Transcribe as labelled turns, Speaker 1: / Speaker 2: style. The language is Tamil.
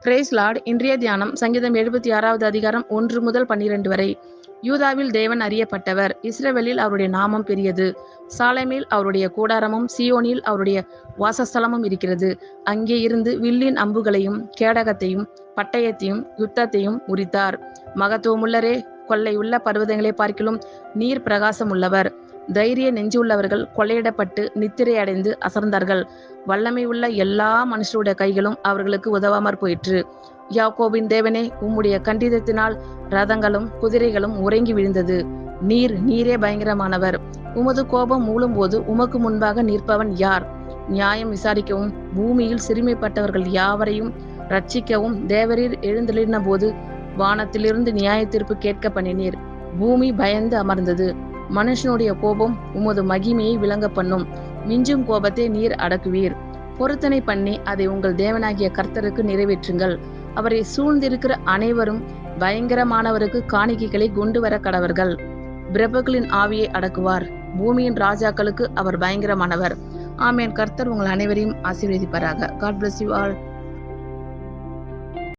Speaker 1: Price Lord. இன்றைய தியானம் சங்கீதம் 76வது அதிகாரம் 1 முதல் 12 வரை. யூதாவில் தேவன் அறியப்பட்டவர், இஸ்ரவேலில் அவருடைய நாமம் பெரியது. சாலேமில் அவருடைய கூடாரமும் சீயோனில் அவருடைய வாசஸ்தலமும் இருக்கிறது. அங்கே இருந்து வில்லின் அம்புகளையும் கேடகத்தையும் பட்டயத்தையும் யுத்தத்தையும் உரித்தார். மகத்துவமுள்ளரே, கொள்ளையுள்ள பர்வதங்களை பார்க்கிலும் நீர் பிரகாசம் உள்ளவர். தைரிய நெஞ்சுள்ளவர்கள் கொள்ளையிடப்பட்டு நித்திரை அடைந்து அசர்ந்தார்கள். வல்லமை உள்ள எல்லா மனுஷருடைய கைகளும் அவர்களுக்கு உதவாமற் போயிற்று. யாக்கோபின் தேவனே, உம்முடைய கண்டிதத்தினால் ரதங்களும் குதிரைகளும் உறங்கி விழுந்தது. நீரே பயங்கரமானவர். உமது கோபம் மூளும் போது உமக்கு முன்பாக நிற்பவன் யார்? நியாயம் விசாரிக்கவும் பூமியில் சிறுமைப்பட்டவர்கள் யாவரையும் ரட்சிக்கவும் தேவரீர் எழுந்தளின போது வானத்திலிருந்து நியாய தீர்ப்பு கேட்க பண்ணினீர். பூமி பயந்து அமர்ந்தது. மனுஷனுடைய கோபம் உமது மகிமையை விளங்க பண்ணும். மிஞ்சும் கோபத்தை நீர் அடக்குவீர். பொருத்தனை பண்ணி அதை உங்கள் தேவனாகிய கர்த்தருக்கு நிறைவேற்றுங்கள். அவரை சூழ்ந்திருக்கிற அனைவரும் பயங்கரமானவருக்கு காணிக்கைகளை கொண்டு வர கடவர்கள். பிரபுக்களின் ஆவியை அடக்குவார். பூமியின் ராஜாக்களுக்கு அவர் பயங்கரமானவர். ஆமேன். கர்த்தர் உங்கள் அனைவரையும் ஆசீர்வதிப்பாராக. God bless you all.